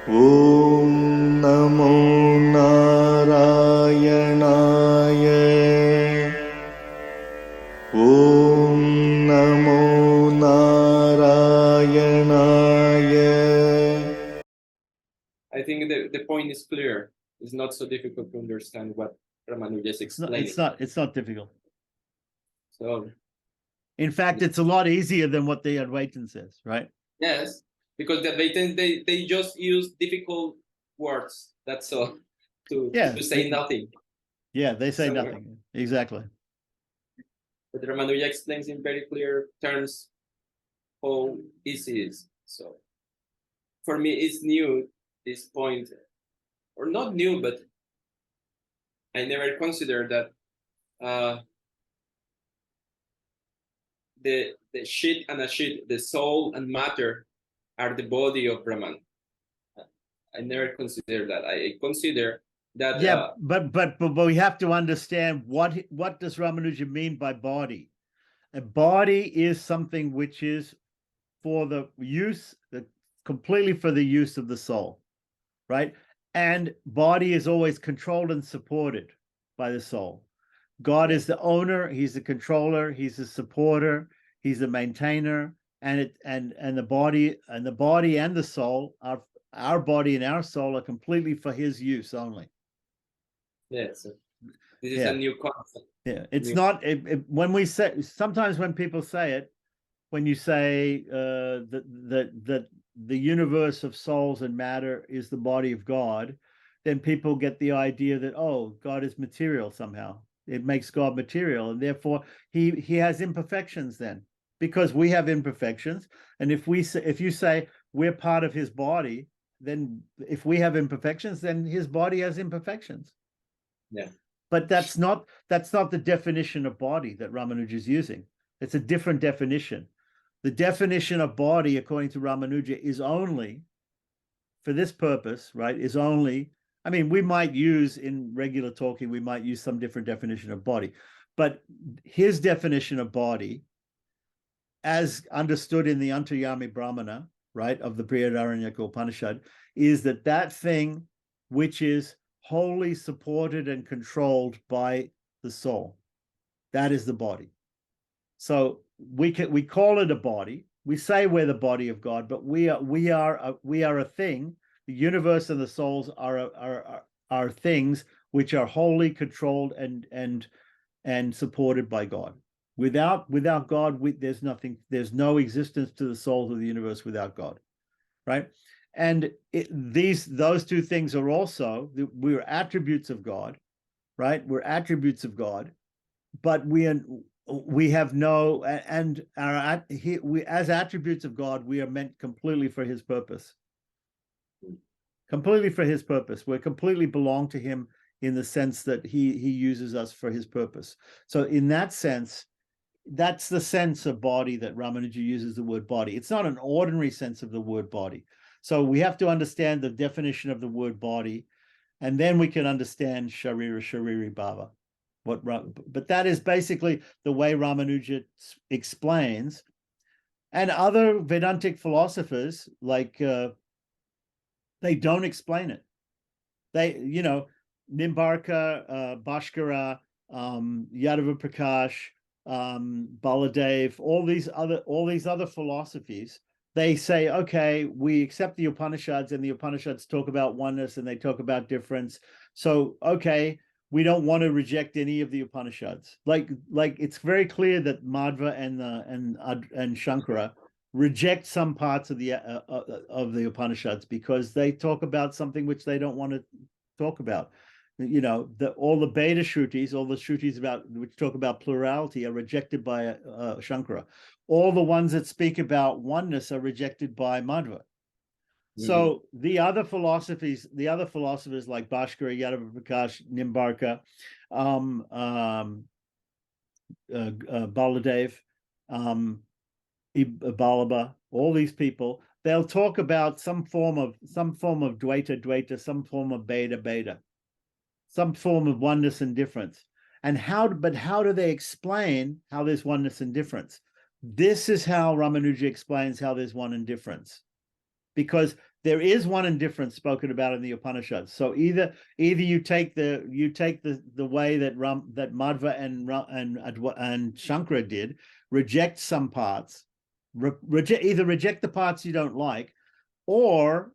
ॐ नमो नारायणाय ॐ नमो नारायणाय. I think the point is clear. It's not so difficult to understand what Ramanuja is explaining. It's not difficult. So, in fact, it's a lot easier than what the Advaitin says, right? yes, because the Advaitin, they just use difficult words. That's all to say nothing. Yeah, they say nothing. Exactly. But Ramanuja explains in very clear terms how easy it is. So, for me, it's new, this point, or not new, but I never considered that the shit and ashit, the soul and matter, are the body of Brahman. I never considered that. I consider that. Yeah, but we have to understand what does Ramanuja mean by body. A body is something which is for the use, completely for the use of the soul, right? And body is always controlled and supported by the soul. God is the owner, he's the controller, he's the supporter, he's the maintainer, and the body and the soul, our body and our soul, are completely for his use only. Yes, this is a new concept. Yeah, it's not when we say, sometimes when people say it, when you say that the universe of souls and matter is the body of God, then people get the idea that, oh, God is material somehow. It makes God material, and therefore he has imperfections then, because we have imperfections. And if you say we're part of his body, then if we have imperfections, then his body has imperfections. Yeah. But that's not the definition of body that Ramanuja is using. It's a different definition. The definition of body, according to Ramanuja, is only, for this purpose, right, is only, I mean, we might use, in regular talking, we might use some different definition of body, but his definition of body, as understood in the Antaryami Brahmana, right, of the Brihadaranyaka Upanishad, is that thing which is wholly supported and controlled by the soul. That is the body. So we call it a body. We say we're the body of God, but we are a thing. The universe and the souls are things which are wholly controlled and supported by God. Without God, there's nothing. There's no existence to the souls of the universe without God, right? And those two things are also, we're attributes of God, right? We're attributes of God, but we have no, and as attributes of God, we are meant completely for his purpose. Completely for his purpose. We completely belong to him in the sense that he uses us for his purpose. So in that sense, that's the sense of body that Ramanuja uses the word body. It's not an ordinary sense of the word body. So we have to understand the definition of the word body, and then we can understand shariri bhava. But that is basically the way Ramanuja explains. And other Vedantic philosophers, like, they don't explain it. They, Nimbarka, Bhaskara, Yadava Prakash, Baladev, all these other philosophies, they say, okay, we accept the Upanishads, and the Upanishads talk about oneness and they talk about difference. So, okay, we don't want to reject any of the Upanishads. Like it's very clear that Madhva and Shankara reject some parts of the Upanishads because they talk about something which they don't want to talk about. All the Beta Shrutis, all the Shrutis which talk about plurality, are rejected by Shankara. All the ones that speak about oneness are rejected by Madhva. So the other philosophers like Bhaskara, Yadava Prakash, Nimbarka, Baladev, Balaba, all these people, they'll talk about some form of Dvaita, some form of Beta, some form of oneness and difference. And how do they explain how there's oneness and difference? This is how Ramanuja explains how there's one and difference. Because there is one indifference spoken about in the Upanishads. So either you take the way that Madhva and Shankara did, reject some parts, either reject the parts you don't like, or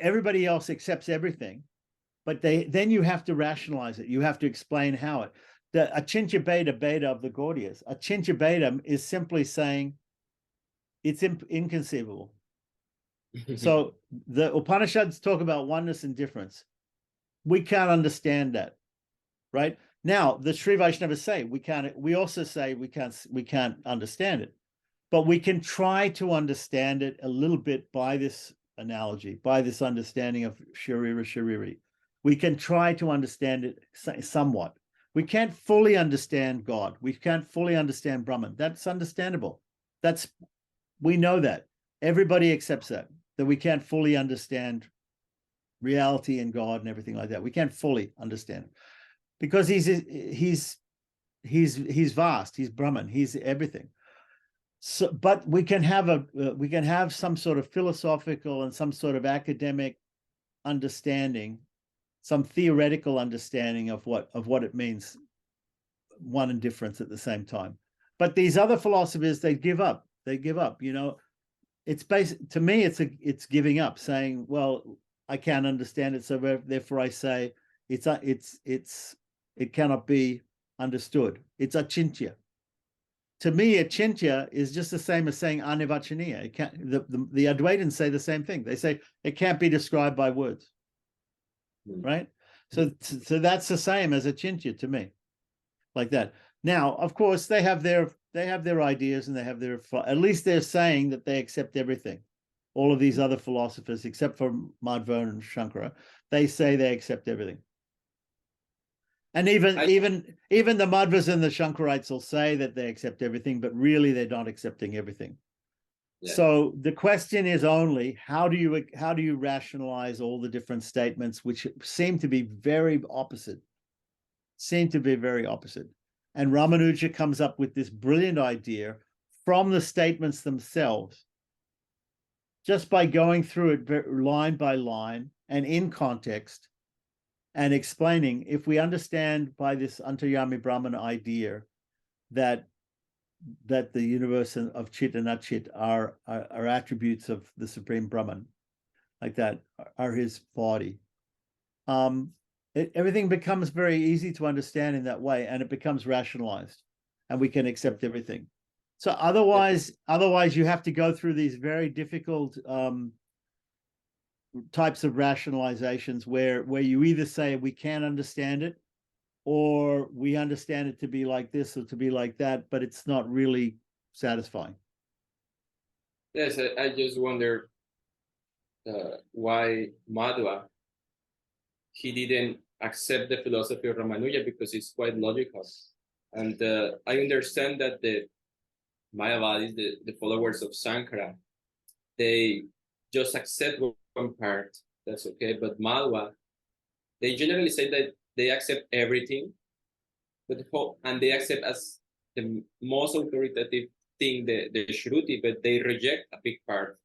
everybody else accepts everything, but then you have to rationalize it. You have to explain how it. The Achintya Beda of the Gaudiyas, Achintya Beda is simply saying it's inconceivable. So the Upanishads talk about oneness and difference. We can't understand that, right? Now the Sri Vaishnavas say we can't. We also say we can't understand it, but we can try to understand it a little bit by this analogy, by this understanding of shariri. We can try to understand it somewhat. We can't fully understand God. We can't fully understand Brahman. That's understandable. We know that. Everybody accepts that we can't fully understand reality and God and everything like that. We can't fully understand it because he's vast. He's Brahman. He's everything. So, but we can have some sort of philosophical and some sort of academic understanding, some theoretical understanding of what it means, one and difference at the same time. But these other philosophers, they give up. You know, it's to me, it's giving up, saying, well, I can't understand it, so therefore I say it cannot be understood. It's achintya. To me, achintya is just the same as saying anivachaniya. It can't. The Advaitins say the same thing. They say it can't be described by words, right? So that's the same as achintya to me, like that. Now, of course, they have their ideas, and they have at least they're saying that they accept everything. All of these other philosophers, except for Madhva and Shankara, they say they accept everything. And even the Madhvas and the Shankarites will say that they accept everything, but really they're not accepting everything. Yeah. So the question is only how do you rationalize all the different statements which seem to be very opposite? And Ramanuja comes up with this brilliant idea from the statements themselves, just by going through it line by line and in context, and explaining, if we understand by this Antaryami Brahman idea that the universe of Chit and Achit are attributes of the Supreme Brahman, like that, are his body. Everything becomes very easy to understand in that way, and it becomes rationalized, and we can accept everything. So otherwise you have to go through these very difficult types of rationalizations where you either say we can't understand it, or we understand it to be like this or to be like that, but it's not really satisfying. Yes, I just wonder why Madhva, he didn't accept the philosophy of Ramanuja, because it's quite logical. And I understand that the Mayavadis, the followers of Sangraha, they just accept one part, that's okay. But Madhva, they generally say that they accept everything, and they accept as the most authoritative thing the Shruti, but they reject a big part.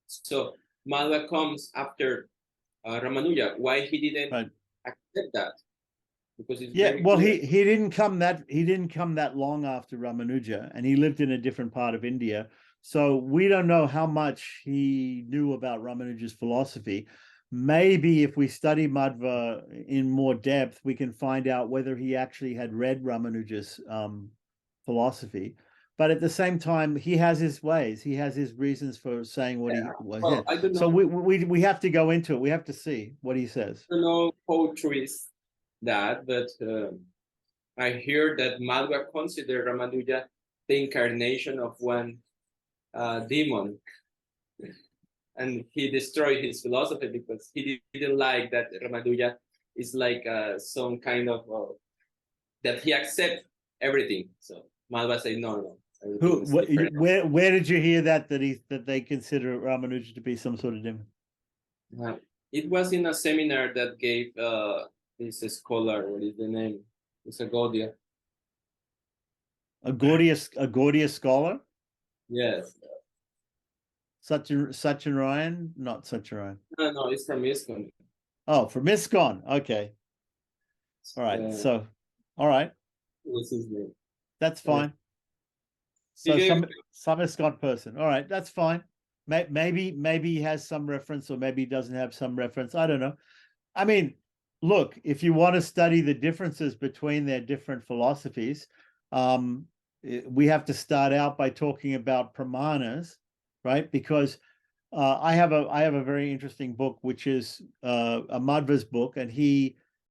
So Madhva comes after Ramanuja. Why he didn't accept that? Because it's he didn't come that long after Ramanuja, and he lived in a different part of India. So we don't know how much he knew about Ramanuja's philosophy. Maybe if we study Madhva in more depth, we can find out whether he actually had read Ramanuja's philosophy. But at the same time, he has his ways. He has his reasons for saying what he. Well, I don't know. So we have to go into it. We have to see what he says. I don't know how true is that, but I hear that Madhva considered Ramanuja the incarnation of one demon, and he destroyed his philosophy because he didn't like that Ramanuja is like some kind of that he accepts everything. So Madhva said no. Where did you hear that they consider Ramanuja to be some sort of demon? It was in a seminar that gave this scholar. What is the name? It's a Gaudiya. A Gaudiya scholar? Yes. Satyanarayan, not Satyanarayan. No, it's from ISKCON. Oh, from ISKCON. Okay. All right. So, all right. What's his name? That's fine. He So gave- some ISKCON person. All right, that's fine. Maybe he has some reference, or maybe he doesn't have some reference. I don't know. I mean, look, if you want to study the differences between their different philosophies, we have to start out by talking about pramanas, right? Because I have a very interesting book, which is a Madhva's book, and he